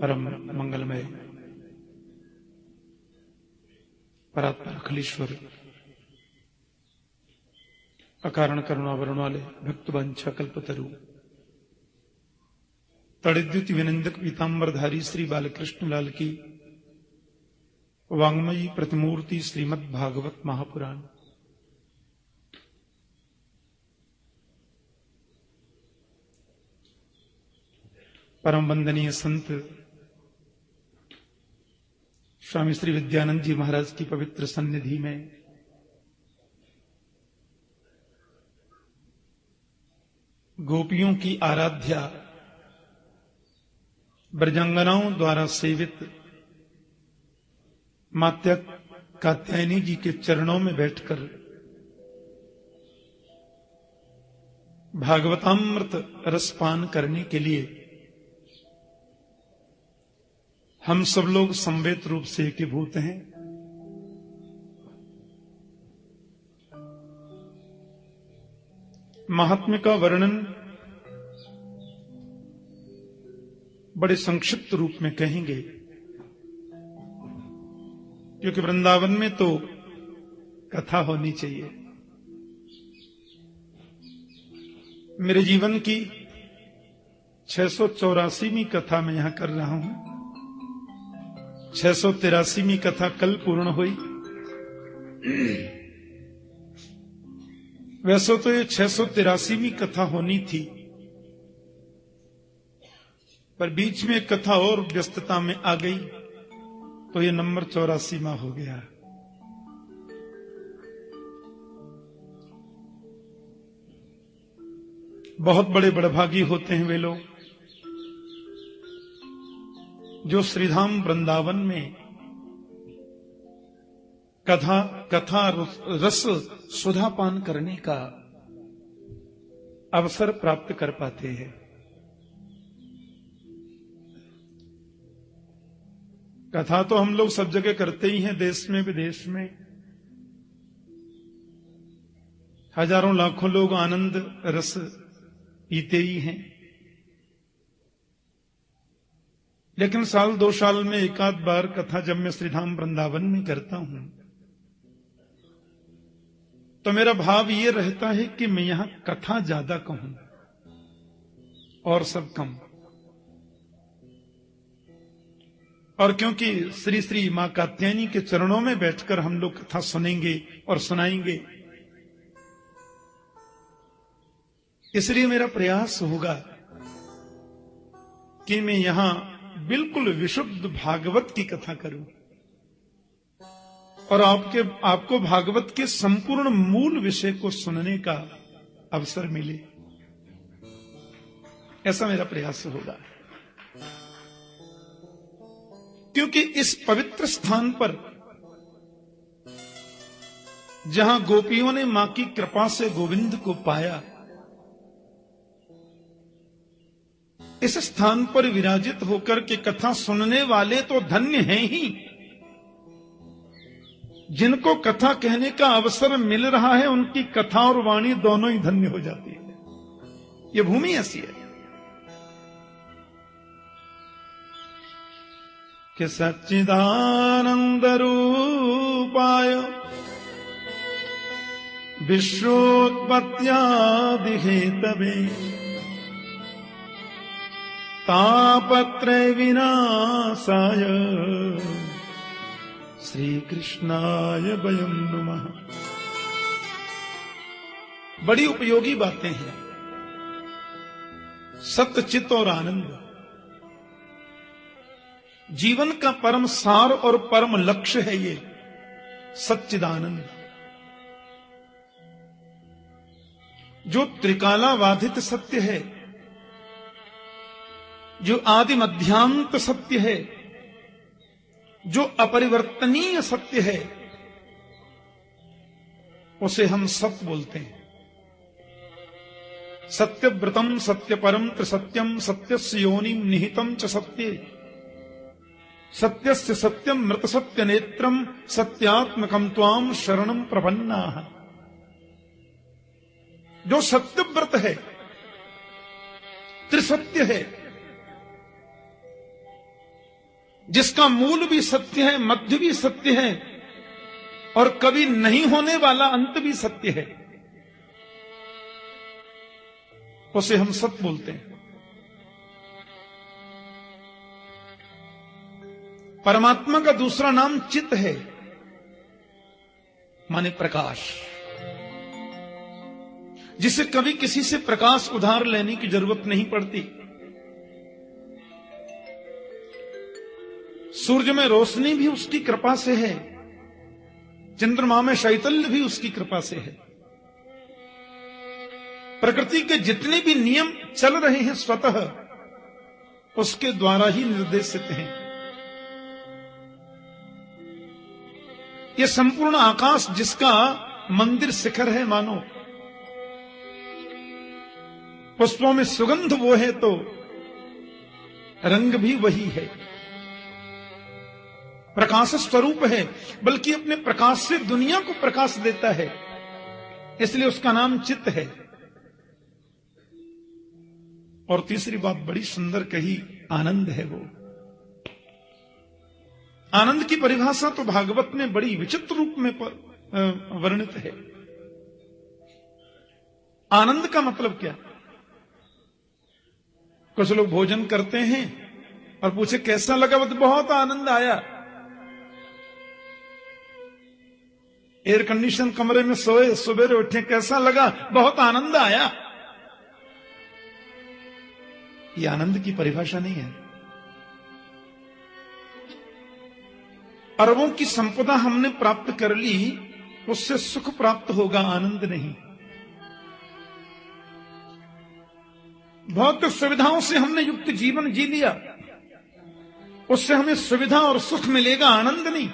परम मंगलमय परात्पर अखिलेश्वर अकारण करुणावरण वाले भक्त वंशा कल्पतरु तड़िद्युति विनंदक पीतांबरधारी श्री बालकृष्ण लाल की वांग्मयी प्रतिमूर्ति श्रीमद् भागवत महापुराण परम वंदनीय संत स्वामी श्री विद्यानंद जी महाराज की पवित्र सन्निधि में गोपियों की आराध्या ब्रजांगनाओं द्वारा सेवित माता कात्यायनी जी के चरणों में बैठकर भागवतामृत रसपान करने के लिए हम सब लोग संवेद रूप से एकीभूत हैं। महात्म्य का वर्णन बड़े संक्षिप्त रूप में कहेंगे, क्योंकि वृंदावन में तो कथा होनी चाहिए। मेरे जीवन की 684वीं कथा मैं यहां कर रहा हूं। 683वीं कथा कल पूर्ण हुई। वैसे तो ये 683वीं कथा होनी थी, पर बीच में कथा और व्यस्तता में आ गई तो ये नंबर 84वां हो गया। बहुत बड़े बड़भागी होते हैं वे लोग जो श्रीधाम वृंदावन में कथा रस सुधापान करने का अवसर प्राप्त कर पाते हैं। कथा तो हम लोग सब जगह करते ही हैं, देश में विदेश में हजारों लाखों लोग आनंद रस पीते ही हैं। लेकिन साल 2 साल में एक आध बार कथा जब मैं श्रीधाम वृंदावन में करता हूं तो मेरा भाव ये रहता है कि मैं यहां कथा ज्यादा कहूं और सब कम। और क्योंकि श्री श्री मां कात्यायनी के चरणों में बैठकर हम लोग कथा सुनेंगे और सुनाएंगे, इसलिए मेरा प्रयास होगा कि मैं यहां बिल्कुल विशुद्ध भागवत की कथा करूं और आपको भागवत के संपूर्ण मूल विषय को सुनने का अवसर मिले, ऐसा मेरा प्रयास होगा। क्योंकि इस पवित्र स्थान पर जहां गोपियों ने मां की कृपा से गोविंद को पाया, इस स्थान पर विराजित होकर के कथा सुनने वाले तो धन्य हैं ही, जिनको कथा कहने का अवसर मिल रहा है उनकी कथा और वाणी दोनों ही धन्य हो जाती है। ये भूमि ऐसी है कि सच्चिदानंद रूपाय विश्वोत्पत्त्यादि हेतवे तापत्रय विनाशाय श्री कृष्णाय वयं नमः। बड़ी उपयोगी बातें हैं। सत्य, चित्त और आनंद जीवन का परम सार और परम लक्ष्य है। ये सच्चिदानंद जो त्रिकालाबाधित सत्य है, जो आदि मध्यांत सत्य है, जो अपरिवर्तनीय सत्य है, उसे हम सत्य बोलते हैं। सत्यव्रतम सत्यपरम त्रिसत्यम सत्यस्य योनिम निहितम च सत्ये सत्यस्य सत्यम मृत सत्य नेत्रम सत्यात्मकम त्वाम शरणम प्रपन्नाः। जो सत्यव्रत है, त्रिसत्य है, जिसका मूल भी सत्य है, मध्य भी सत्य है और कभी नहीं होने वाला अंत भी सत्य है, उसे हम सत्य बोलते हैं। परमात्मा का दूसरा नाम चित है, माने प्रकाश, जिसे कभी किसी से प्रकाश उधार लेने की जरूरत नहीं पड़ती। सूर्य में रोशनी भी उसकी कृपा से है, चंद्रमा में शैतल्य भी उसकी कृपा से है। प्रकृति के जितने भी नियम चल रहे हैं स्वतः उसके द्वारा ही निर्देशित हैं। यह संपूर्ण आकाश जिसका मंदिर शिखर है, मानो पुष्पों में सुगंध वो है तो रंग भी वही है, प्रकाश स्वरूप है, बल्कि अपने प्रकाश से दुनिया को प्रकाश देता है, इसलिए उसका नाम चित्त है। और तीसरी बात बड़ी सुंदर कही, आनंद है वो। आनंद की परिभाषा तो भागवत में बड़ी विचित्र रूप में वर्णित है। आनंद का मतलब क्या? कुछ लोग भोजन करते हैं और पूछे कैसा लगा, तो बहुत आनंद आया। एयर कंडीशन कमरे में सोए, सवेरे उठे, कैसा लगा, बहुत आनंद आया। ये आनंद की परिभाषा नहीं है। अरबों की संपदा हमने प्राप्त कर ली, उससे सुख प्राप्त होगा, आनंद नहीं। भौतिक सुविधाओं से हमने युक्त जीवन जी लिया, उससे हमें सुविधा और सुख मिलेगा, आनंद नहीं।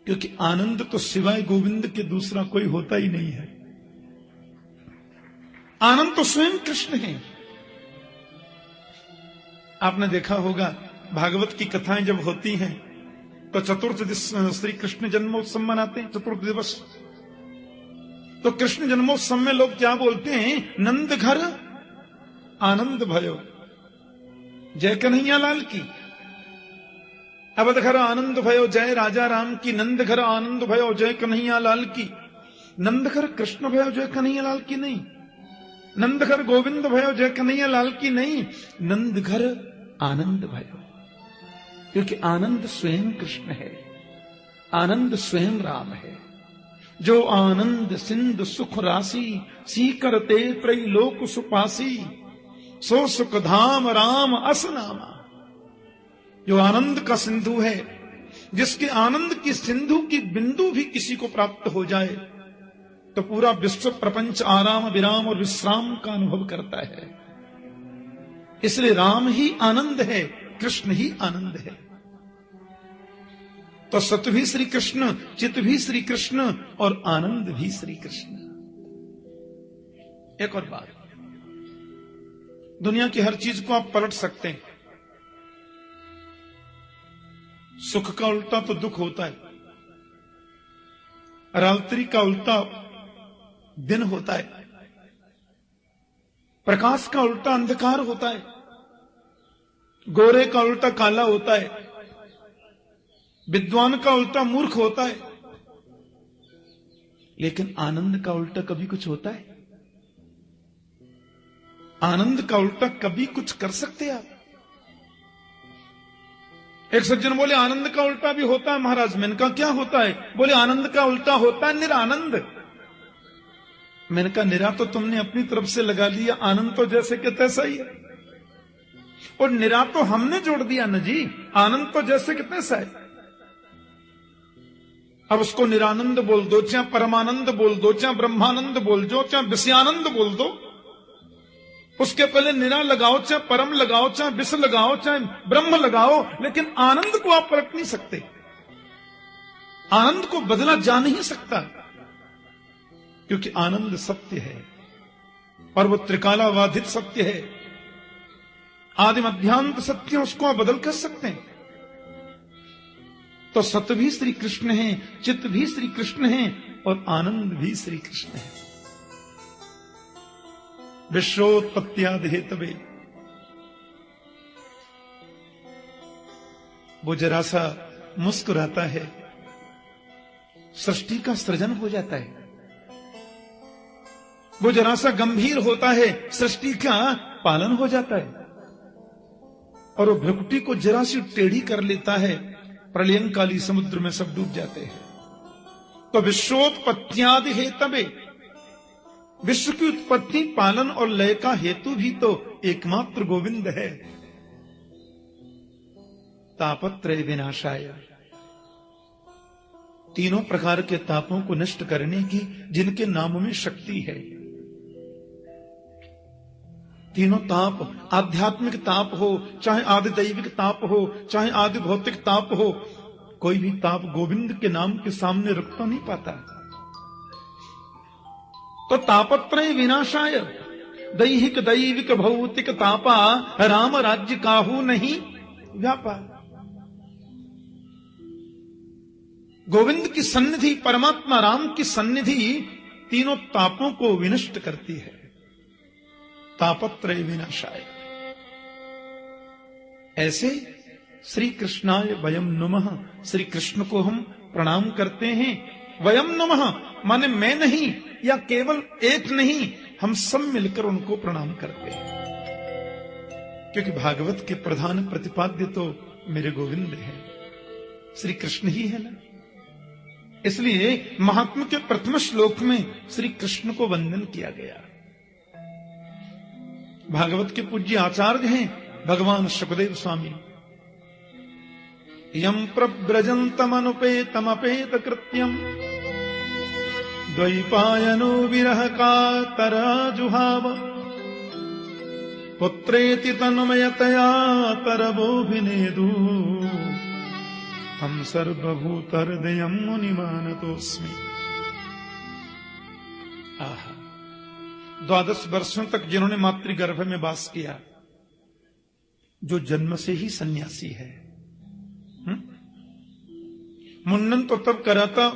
क्योंकि आनंद तो सिवाय गोविंद के दूसरा कोई होता ही नहीं है। आनंद तो स्वयं कृष्ण है। आपने देखा होगा भागवत की कथाएं जब होती हैं तो चतुर्थ श्री कृष्ण जन्मोत्सव मनाते हैं, चतुर्थ दिवस। तो कृष्ण जन्मोत्सव में लोग क्या बोलते हैं? नंद घर आनंद भयो, जय कन्हैया लाल की। अवध घर आनंद भयो, जय राजा राम की। नंद घर आनंद भयो, जय कन्हैया लाल की। नंद घर कृष्ण भयो, जय कन्हैया लाल की नहीं। नंद घर गोविंद भयो, जय कन्हैया लाल की नहीं। नंद घर आनंद भयो, क्योंकि आनंद स्वयं कृष्ण है, आनंद स्वयं राम है। जो आनंद सिंधु सुख राशि, सीकरते त्रैलोक सुपासी। सो सुख धाम राम अस नामा। जो आनंद का सिंधु है, जिसके आनंद की सिंधु की बिंदु भी किसी को प्राप्त हो जाए तो पूरा विश्व प्रपंच आराम विराम और विश्राम का अनुभव करता है। इसलिए राम ही आनंद है, कृष्ण ही आनंद है। तो सत्य भी श्री कृष्ण, चित्त भी श्री कृष्ण और आनंद भी श्री कृष्ण। एक और बात, दुनिया की हर चीज को आप पलट सकते हैं। सुख का उल्टा तो दुख होता है, रात्रि का उल्टा दिन होता है, प्रकाश का उल्टा अंधकार होता है, गोरे का उल्टा काला होता है, विद्वान का उल्टा मूर्ख होता है। लेकिन आनंद का उल्टा कभी कुछ होता है? आनंद का उल्टा कभी कुछ कर सकते आप? एक सज्जन बोले आनंद का उल्टा भी होता है महाराज। मैंने कहा क्या होता है? बोले आनंद का उल्टा होता है निरानंद। मैंने कहा निरा तो तुमने अपनी तरफ से लगा लिया, आनंद तो जैसे कि तैसा ही है। और निरा तो हमने जोड़ दिया न जी, आनंद तो जैसे कि तैसा है। अब उसको निरानंद बोल दो, चाहे परमानंद बोल दो, चाहे ब्रह्मानंद बोल दो, चाहे विषयानंद बोल दो, उसके पहले निरा लगाओ, चाहे परम लगाओ, चाहे विष लगाओ, चाहे ब्रह्म लगाओ, लेकिन आनंद को आप पलट नहीं सकते। आनंद को बदला जा नहीं सकता, क्योंकि आनंद सत्य है और वो त्रिकालाबाधित सत्य है, आदि मध्यांत सत्य, उसको आप बदल कर सकते हैं। तो सत्य भी श्री कृष्ण है, चित्त भी श्री कृष्ण है और आनंद भी श्री कृष्ण है। विश्वोत्पत्त्यादि हेतवे, वो जरा सा मुस्कुराता है, सृष्टि का सृजन हो जाता है। वो जरा सा गंभीर होता है, सृष्टि का पालन हो जाता है। और वो भ्रुकुटी को जरा सी टेढ़ी कर लेता है, प्रलयंकाली समुद्र में सब डूब जाते हैं। तो विश्वोत्पत्त्यादि हेतवे, विश्व की उत्पत्ति, पालन और लय का हेतु भी तो एकमात्र गोविंद है। तापत्रय विनाशाय, तीनों प्रकार के तापों को नष्ट करने की जिनके नाम में शक्ति है। तीनों ताप, आध्यात्मिक ताप हो, चाहे आदि दैविक ताप हो, चाहे आदि भौतिक ताप हो, कोई भी ताप गोविंद के नाम के सामने रुक तो नहीं पाता। तो तापत्रय विनाशाय, दैहिक दैविक भौतिक तापा, राम राज्य काहू नहीं व्यापा। गोविंद की सन्निधि, परमात्मा राम की सन्निधि तीनों तापों को विनष्ट करती है। तापत्रय विनाशाय। ऐसे श्री कृष्णाय वयम नुमः, श्री कृष्ण को हम प्रणाम करते हैं। वयम नुमः माने मैं नहीं या केवल एक नहीं, हम सब मिलकर उनको प्रणाम करते हैं। क्योंकि भागवत के प्रधान प्रतिपाद्य तो मेरे गोविंद हैं, श्री कृष्ण ही है ना। इसलिए महात्मा के प्रथम श्लोक में श्री कृष्ण को वंदन किया गया। भागवत के पूज्य आचार्य हैं भगवान शुकदेव स्वामी। यम प्रव्रजन्तमनुपेतमपेत कृत्यम, द्वैपायनो विरह कातराजुहाव, पुत्रेति तन्मयतया तरवोऽभिनेदु, हम सर्वभूतहृदयं मुनिमानतोऽस्मि। आहा, 12 वर्षों तक जिन्होंने मातृगर्भ में वास किया, जो जन्म से ही सन्यासी है। मुंडन तो तब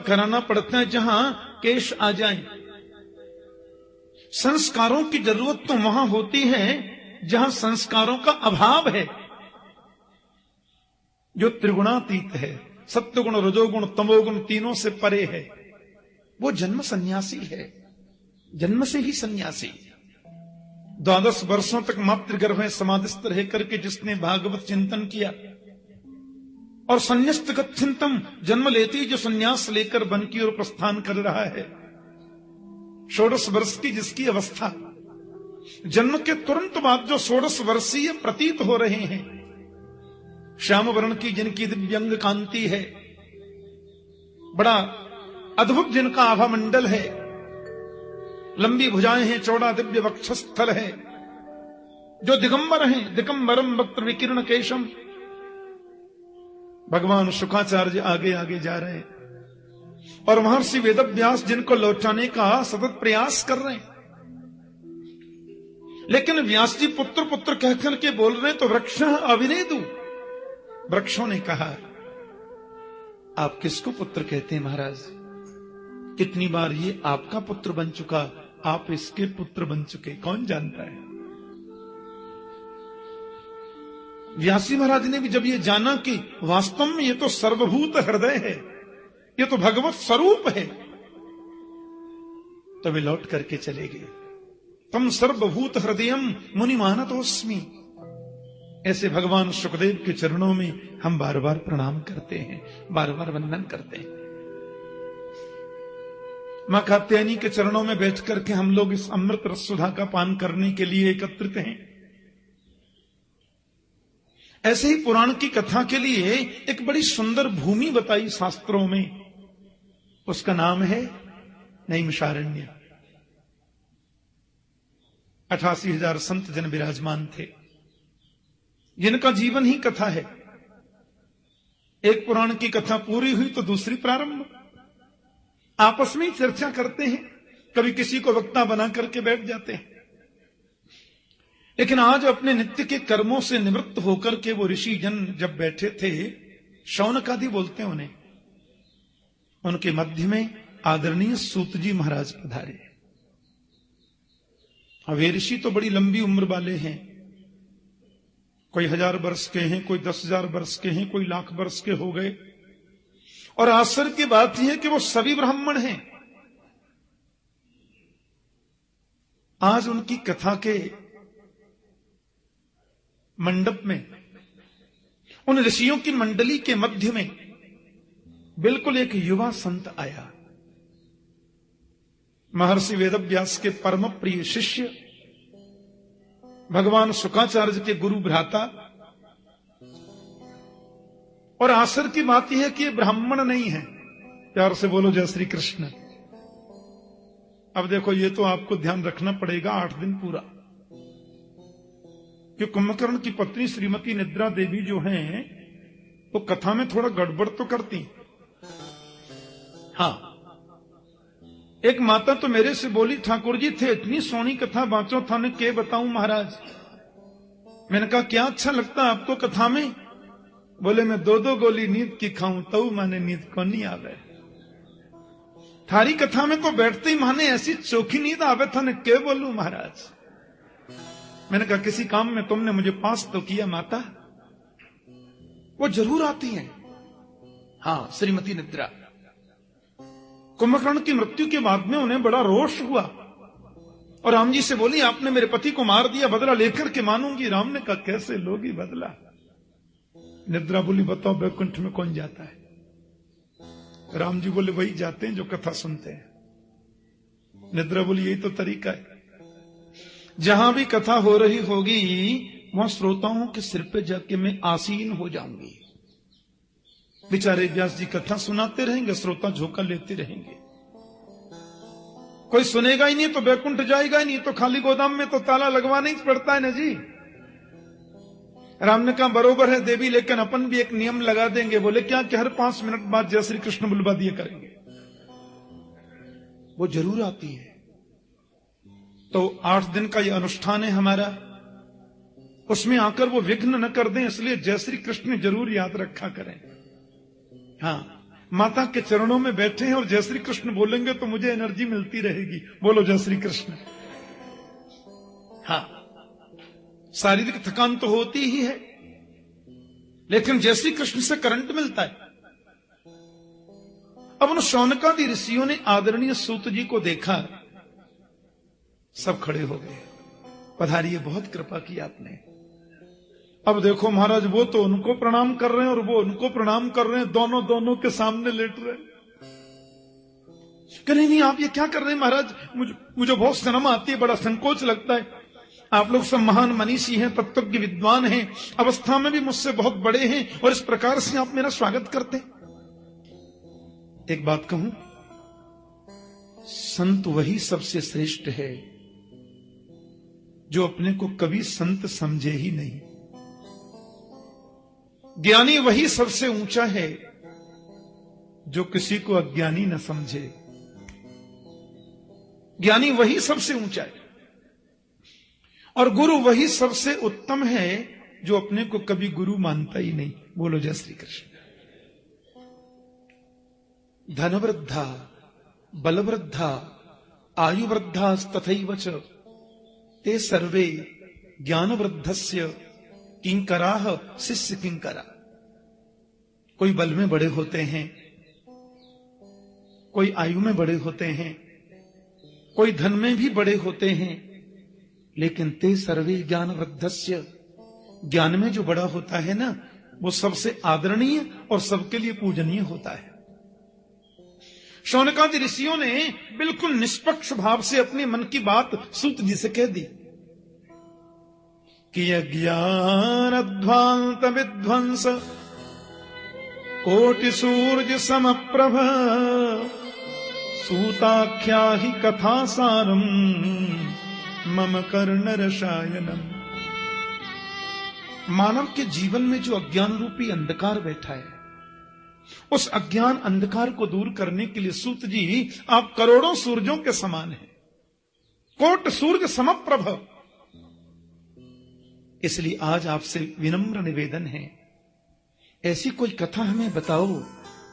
कराना पड़ता है जहां केश आ जाए। संस्कारों की जरूरत तो वहां होती है जहां संस्कारों का अभाव है। जो त्रिगुणातीत है, सत्वगुण रजोगुण तमोगुण तीनों से परे है, वो जन्म सन्यासी है, जन्म से ही सन्यासी। 12 वर्षों तक मातृगर्भ में समाधिस्थ रह करके जिसने भागवत चिंतन किया और संन्यास्त गच्छन्तम, जन्म लेती जो संन्यास लेकर वन की ओर प्रस्थान कर रहा है, 16 वर्ष की जिसकी अवस्था, जन्म के तुरंत बाद जो 16 वर्षीय प्रतीत हो रहे हैं, श्याम वर्ण की जिनकी दिव्यांग कांति है, बड़ा अद्भुत जिनका आभा मंडल है, लंबी भुजाएं हैं, चौड़ा दिव्य वक्षस्थल है, जो दिगंबर हैं, दिगंबरम वक्त्र विकीर्ण केशम। भगवान शुकाचार्य आगे आगे जा रहे हैं और महर्षि वेदव्यास जिनको लौटाने का सतत प्रयास कर रहे हैं। लेकिन व्यास जी पुत्र पुत्र कहकर के बोल रहे तो वृक्ष अभिनेदु, वृक्षों ने कहा आप किसको पुत्र कहते हैं महाराज? कितनी बार ये आपका पुत्र बन चुका, आप इसके पुत्र बन चुके, कौन जानता है। व्यासी महाराज ने भी जब ये जाना कि वास्तव में ये तो सर्वभूत हृदय है, ये तो भगवत स्वरूप है, तो वे लौट करके चले गए। तम सर्वभूत हृदयम मुनिमानतोस्मि। ऐसे भगवान शुकदेव के चरणों में हम बार बार प्रणाम करते हैं, बार बार वंदन करते हैं। मां कात्यायनी के चरणों में बैठ करके हम लोग इस अमृत रससुधा का पान करने के लिए एकत्रित हैं। ऐसे ही पुराण की कथा के लिए एक बड़ी सुंदर भूमि बताई शास्त्रों में, उसका नाम है नैमिषारण्य। 88,000 संत जन विराजमान थे, जिनका जीवन ही कथा है। एक पुराण की कथा पूरी हुई तो दूसरी प्रारंभ। आपस में चर्चा करते हैं, कभी किसी को वक्ता बना करके बैठ जाते हैं। लेकिन आज अपने नित्य के कर्मों से निवृत्त होकर के वो ऋषि जन जब बैठे थे, शौनकादि बोलते हैं उन्हें, उनके मध्य में आदरणीय सूत जी महाराज पधारे। वे ऋषि तो बड़ी लंबी उम्र वाले हैं, कोई 1000 वर्ष के हैं, कोई 10,000 वर्ष के हैं, कोई लाख वर्ष के हो गए। और आश्चर्य की बात यह है कि वो सभी ब्राह्मण हैं। आज उनकी कथा के मंडप में, उन ऋषियों की मंडली के मध्य में बिल्कुल एक युवा संत आया। महर्षि वेदव्यास के परम प्रिय शिष्य, भगवान शुकाचार्य के गुरु भ्राता। और आश्चर्य की बात यह है कि ये ब्राह्मण नहीं है। प्यार से बोलो जय श्री कृष्ण। अब देखो, ये तो आपको ध्यान रखना पड़ेगा 8 दिन पूरा, कि कुंभकर्ण की पत्नी श्रीमती निद्रा देवी जो हैं, वो कथा में थोड़ा गड़बड़ तो करती। हाँ, एक माता तो मेरे से बोली, ठाकुर जी थे इतनी सोनी कथा बाँचो था ने के बताऊं महाराज। मैंने कहा क्या अच्छा लगता आपको कथा में? बोले मैं 2-2 गोली नींद की खाऊं तो माने नींद को नहीं आवे। थारी कथा में तो बैठते ही माने ऐसी चोखी नींद आवे था ने के बोलूं महाराज। मैंने कहा किसी काम में तुमने मुझे पास तो किया माता। वो जरूर आती हैं। हाँ, श्रीमती निद्रा। कुंभकर्ण की मृत्यु के बाद में उन्हें बड़ा रोष हुआ और राम जी से बोली, आपने मेरे पति को मार दिया, बदला लेकर के मानूंगी। राम ने कहा कैसे लोगी बदला? निद्रा बोली, बताओ बैकुंठ में कौन जाता है? राम जी बोले, वही जाते हैं जो कथा सुनते हैं। निद्रा बोली, यही तो तरीका है। जहां भी कथा हो रही होगी वहां श्रोताओं के सिर पे जाके मैं आसीन हो जाऊंगी। बेचारे व्यास जी कथा सुनाते रहेंगे, श्रोता झोंका लेते रहेंगे। कोई सुनेगा ही नहीं तो बैकुंठ जाएगा ही नहीं, तो खाली गोदाम में तो ताला लगवाना ही पड़ता है ना जी। राम ने कहा बरोबर है देवी, लेकिन अपन भी एक नियम लगा देंगे। बोले क्या? कि हर 5 मिनट बाद जय श्री कृष्ण बुलवा दिए करेंगे। वो जरूर आती है। तो 8 दिन का ये अनुष्ठान है हमारा, उसमें आकर वो विघ्न न कर दें, इसलिए जय श्री कृष्ण जरूर याद रखा करें। हाँ, माता के चरणों में बैठे हैं और जय श्री कृष्ण बोलेंगे तो मुझे एनर्जी मिलती रहेगी। बोलो जय श्री कृष्ण। हाँ, शारीरिक थकान तो होती ही है, लेकिन जय श्री कृष्ण से करंट मिलता है। अब उन शौनकादि ऋषियों ने आदरणीय सूत जी को देखा, सब खड़े हो गए। पधारिए, बहुत कृपा की आपने। अब देखो महाराज, वो तो उनको प्रणाम कर रहे हैं और वो उनको प्रणाम कर रहे हैं, दोनों के सामने लेट रहे हैं। नहीं, आप ये क्या कर रहे हैं महाराज? मुझे बहुत शर्म आती है, बड़ा संकोच लगता है। आप लोग सब महान मनीषी हैं, तत्वज्ञ विद्वान हैं, अवस्था में भी मुझसे बहुत बड़े हैं, और इस प्रकार से आप मेरा स्वागत करते हैं। एक बात कहूं, संत वही सबसे श्रेष्ठ है जो अपने को कभी संत समझे ही नहीं। ज्ञानी वही सबसे ऊंचा है जो किसी को अज्ञानी न समझे। ज्ञानी वही सबसे ऊंचा है, और गुरु वही सबसे उत्तम है जो अपने को कभी गुरु मानता ही नहीं। बोलो जय श्री कृष्ण। धनवृद्धा बलवृद्धा आयुवृद्धा तथैव च ते सर्वे ज्ञानवृद्धस्य किंकराः शिष्य किंकरा। कोई बल में बड़े होते हैं, कोई आयु में बड़े होते हैं, कोई धन में भी बड़े होते हैं, लेकिन ते सर्वे ज्ञानवृद्धस्य, ज्ञान में जो बड़ा होता है ना, वो सबसे आदरणीय और सबके लिए पूजनीय होता है। शौनकादि ऋषियों ने बिल्कुल निष्पक्ष भाव से अपने मन की बात सूत जी से कह दी कि अज्ञान अध्वांत विध्वंस कोटि सूर्य समप्रभ सूताख्या ही कथा सारम मम कर्ण रसायनम। मानव के जीवन में जो अज्ञान रूपी अंधकार बैठा है, उस अज्ञान अंधकार को दूर करने के लिए सूत जी आप करोड़ों सूरजों के समान हैं, कोट सूर्य समप्रभ। इसलिए आज आपसे विनम्र निवेदन है, ऐसी कोई कथा हमें बताओ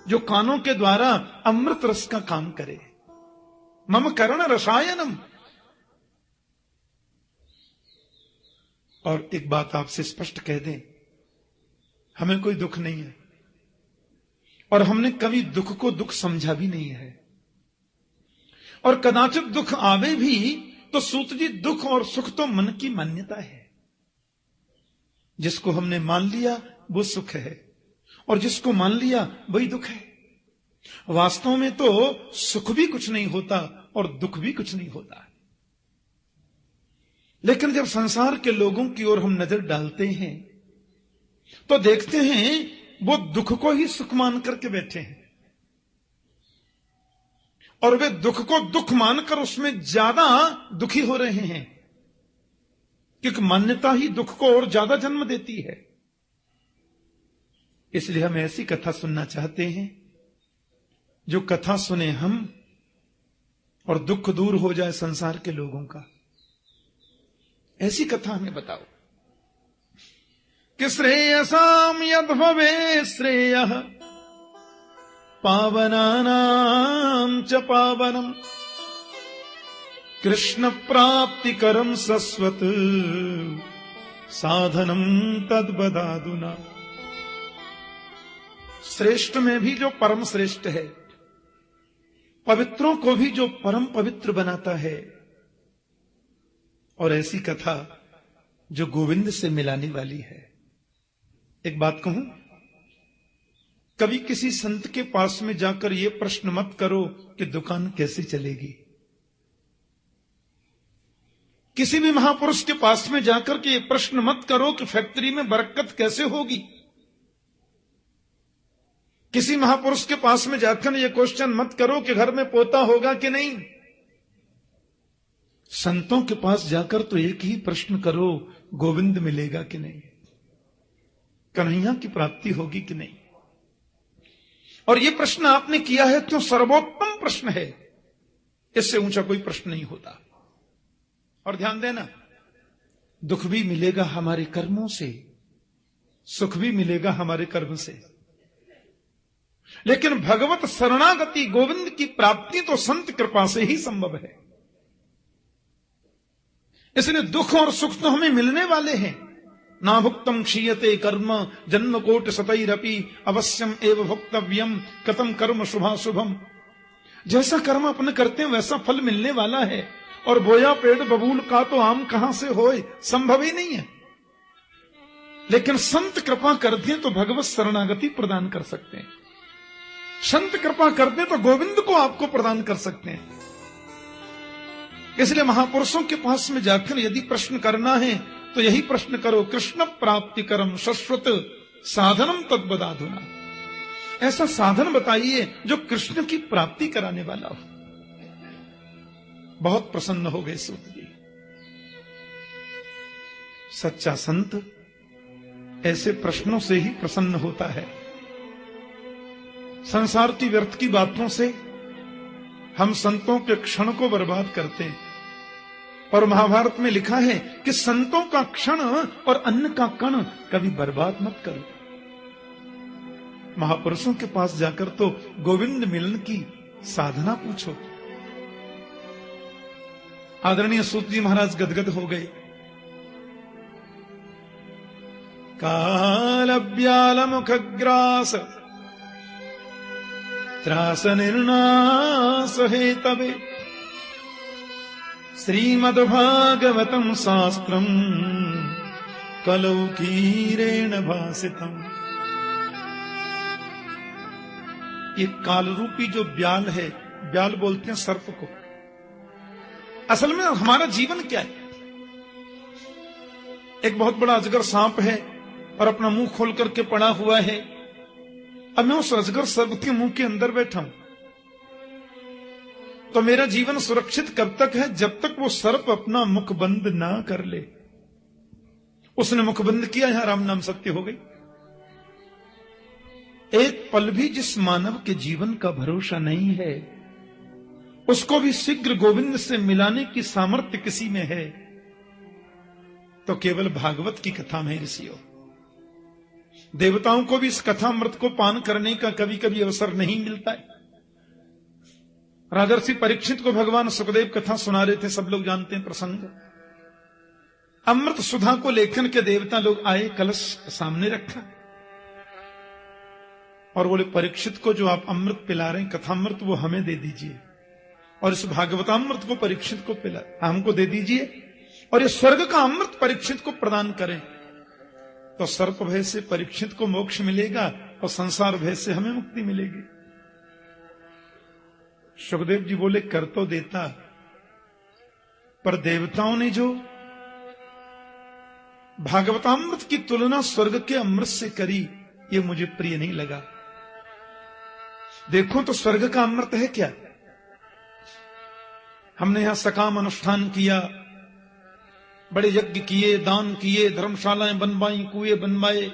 जो कानों के द्वारा अमृत रस का काम करे। मम कर्ण रसायनम। और एक बात आपसे स्पष्ट कह दें, हमें कोई दुख नहीं है और हमने कभी दुख को दुख समझा भी नहीं है। और कदाचित दुख आवे भी तो सूत जी दुख और सुख तो मन की मान्यता है। जिसको हमने मान लिया वो सुख है और जिसको मान लिया वही दुख है। वास्तव में तो सुख भी कुछ नहीं होता और दुख भी कुछ नहीं होता। लेकिन जब संसार के लोगों की ओर हम नजर डालते हैं तो देखते हैं वो दुख को ही सुख मान करके बैठे हैं और वे दुख को दुख मानकर उसमें ज्यादा दुखी हो रहे हैं, क्योंकि मान्यता ही दुख को और ज्यादा जन्म देती है। इसलिए हम ऐसी कथा सुनना चाहते हैं जो कथा सुने हम और दुख दूर हो जाए संसार के लोगों का। ऐसी कथा हमें बताओ कि श्रेयसाम यद भवे श्रेयः पावनानां च पावनम् कृष्ण प्राप्तिकरं सस्वत साधनम तद बदादुना। श्रेष्ठ में भी जो परम श्रेष्ठ है, पवित्रों को भी जो परम पवित्र बनाता है, और ऐसी कथा जो गोविंद से मिलाने वाली है। एक बात कहूं, कभी किसी संत के पास में जाकर यह प्रश्न मत करो कि दुकान कैसे चलेगी। किसी भी महापुरुष के पास में जाकर के यह प्रश्न मत करो कि फैक्ट्री में बरकत कैसे होगी। किसी महापुरुष के पास में जाकर यह क्वेश्चन मत करो कि घर में पोता होगा कि नहीं। संतों के पास जाकर तो एक ही प्रश्न करो, गोविंद मिलेगा कि नहीं, कन्हैया की प्राप्ति होगी कि नहीं। और यह प्रश्न आपने किया है तो सर्वोत्तम प्रश्न है, इससे ऊंचा कोई प्रश्न नहीं होता। और ध्यान देना, दुख भी मिलेगा हमारे कर्मों से, सुख भी मिलेगा हमारे कर्म से, लेकिन भगवत शरणागति गोविंद की प्राप्ति तो संत कृपा से ही संभव है। इसलिए दुख और सुख तो हमें मिलने वाले हैं। ना भुक्तम क्षीयते कर्म जन्म कोटि शतैरपि अवश्यम एव भुक्तव्यम कथम कर्म शुभाशुभम। जैसा कर्म अपने करते हैं वैसा फल मिलने वाला है, और बोया पेड़ बबूल का तो आम कहां से होए, संभव ही नहीं है। लेकिन संत कृपा कर दें तो भगवत शरणागति प्रदान कर सकते हैं। संत कृपा कर दें तो गोविंद को आपको प्रदान कर सकते हैं। इसलिए महापुरुषों के पास में जाकर यदि प्रश्न करना है तो यही प्रश्न करो, कृष्ण प्राप्ति करम शाश्वत साधनम तद बदाधुना। ऐसा साधन बताइए जो कृष्ण की प्राप्ति कराने वाला हो। बहुत प्रसन्न हो गए सूत जी। सच्चा संत ऐसे प्रश्नों से ही प्रसन्न होता है। संसार की व्यर्थ की बातों से हम संतों के क्षण को बर्बाद करते हैं। और महाभारत में लिखा है कि संतों का क्षण और अन्न का कण कभी बर्बाद मत करो। महापुरुषों के पास जाकर तो गोविंद मिलन की साधना पूछो। आदरणीय सूत जी महाराज गदगद हो गए। कालव्याल मुखग्रास त्रास निर्नाश हेतवे श्रीमद्भागवतम शास्त्रम कलौकीरेण भासितम। ये काल रूपी जो ब्याल है, ब्याल बोलते हैं सर्प को। असल में हमारा जीवन क्या है? एक बहुत बड़ा अजगर सांप है और अपना मुंह खोल करके पड़ा हुआ है। अब मैं उस अजगर सर्प के मुंह के अंदर बैठा हूं, तो मेरा जीवन सुरक्षित कब तक है? जब तक वो सर्प अपना मुख बंद ना कर ले। उसने मुख बंद किया, यहां राम नाम सत्य हो गई। एक पल भी जिस मानव के जीवन का भरोसा नहीं है, उसको भी शीघ्र गोविंद से मिलाने की सामर्थ्य किसी में है तो केवल भागवत की कथा में ऋषियों। देवताओं को भी इस कथामृत को पान करने का कभी कभी अवसर नहीं मिलता है। राजर्षि परीक्षित को भगवान सुखदेव कथा सुना रहे थे, सब लोग जानते हैं प्रसंग। अमृत सुधा को लेखन के देवता लोग आए, कलश सामने रखा और बोले परीक्षित को जो आप अमृत पिला रहे हैं कथामृत वो हमें दे दीजिए, और इस भागवतामृत को परीक्षित को हमको दे दीजिए, और ये स्वर्ग का अमृत परीक्षित को प्रदान करें, तो सर्प भय से परीक्षित को मोक्ष मिलेगा और संसार भय से हमें मुक्ति मिलेगी। सुखदेव जी बोले कर तो देता, पर देवताओं ने जो भागवतामृत की तुलना स्वर्ग के अमृत से करी, ये मुझे प्रिय नहीं लगा। देखो तो स्वर्ग का अमृत है क्या? हमने यहां सकाम अनुष्ठान किया, बड़े यज्ञ किए, दान किए, धर्मशालाएं बनवाई, कुएं बनवाए,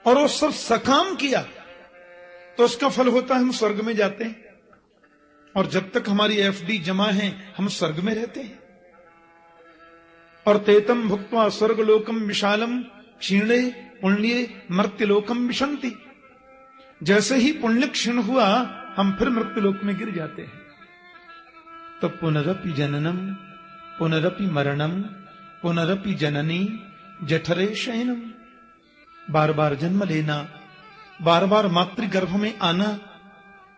और वो सब सकाम किया तो उसका फल होता है हम स्वर्ग में जाते हैं, और जब तक हमारी एफडी जमा है हम स्वर्ग में रहते हैं। और तेतम भुक्त्वा स्वर्गलोकम विशालम क्षीणे पुण्ये मर्त्यलोकम विशंति, जैसे ही पुण्य क्षीण हुआ हम फिर मृत्युलोक में गिर जाते हैं। तो पुनरपि जननम पुनरपि मरणम पुनरपि जननी जठरे शयनम, बार बार जन्म लेना, बार बार मातृगर्भ में आना,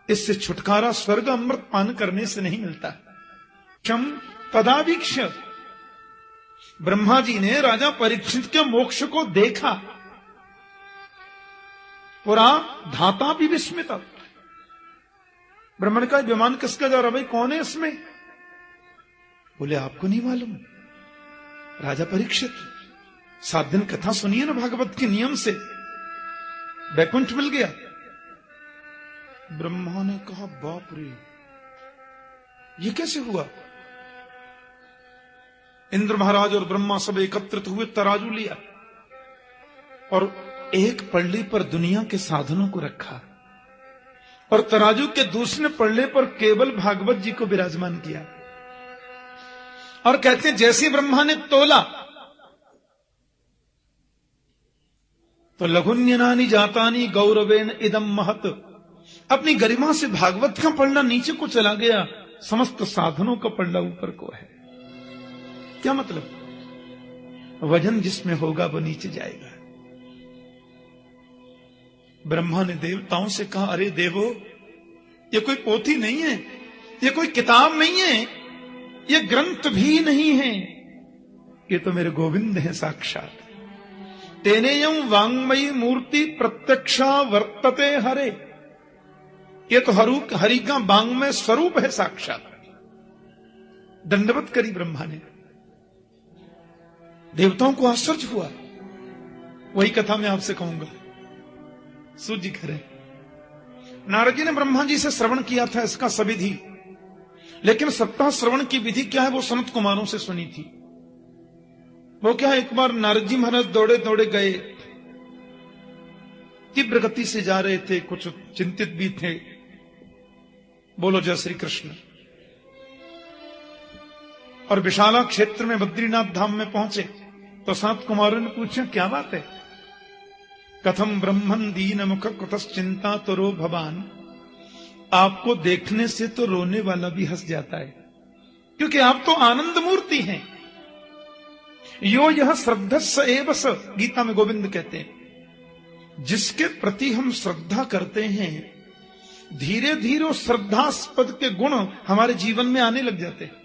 इससे छुटकारा स्वर्ग अमृत पान करने से नहीं मिलता। क्षम तदावीक्ष, ब्रह्मा जी ने राजा परीक्षित के मोक्ष को देखा, पुरा धाता भी विस्मित। ब्राह्मण का विमान किसका जा रहा, भाई कौन है इसमें? बोले आपको नहीं मालूम, राजा परीक्षित 7 दिन कथा सुनिए ना भागवत के नियम से, वैकुंठ मिल गया। ब्रह्मा ने कहा बाप रे, ये कैसे हुआ? इंद्र महाराज और ब्रह्मा सब एकत्रित हुए, तराजू लिया और एक पल्ले पर दुनिया के साधनों को रखा, और तराजू के दूसरे पल्ले पर केवल भागवत जी को विराजमान किया, और कहते हैं जैसे ब्रह्मा ने तोला तो लघुन्यनानि जातानि गौरवेन इदम महत, अपनी गरिमा से भागवत का पढ़ना नीचे को चला गया, समस्त साधनों का पढ़ना ऊपर को है। क्या मतलब? वजन जिसमें होगा वो नीचे जाएगा। ब्रह्मा ने देवताओं से कहा अरे देवो, ये कोई पोथी नहीं है, ये कोई किताब नहीं है, ये ग्रंथ भी नहीं है, ये तो मेरे गोविंद हैं साक्षात। तेनेयम वांगमयी मूर्ति प्रत्यक्षा वर्तते हरे, ये तो हरि का वांगमय स्वरूप है साक्षात। दंडवत करी ब्रह्मा ने, देवताओं को आश्चर्य हुआ। वही कथा मैं आपसे कहूंगा, सूजी खरे। नारद जी ने ब्रह्मा जी से श्रवण किया था इसका सविधि, लेकिन सप्ताह श्रवण की विधि क्या है वो सनत कुमारों से सुनी थी। वो क्या है, एक बार नारद जी महाराज दौड़े दौड़े गए, तीव्र गति से जा रहे थे, कुछ चिंतित भी थे। बोलो जय श्री कृष्ण। और विशाला क्षेत्र में बद्रीनाथ धाम में पहुंचे तो सात कुमारों ने पूछा क्या बात है? कथम ब्रह्मन दीन मुख कृतश्चिंता तो रो भवान, आपको देखने से तो रोने वाला भी हंस जाता है, क्योंकि आप तो आनंद मूर्ति हैं। यो यह श्रद्धस्स एव स, गीता में गोविंद कहते हैं, जिसके प्रति हम श्रद्धा करते हैं धीरे धीरे उस श्रद्धास्पद के गुण हमारे जीवन में आने लग जाते हैं।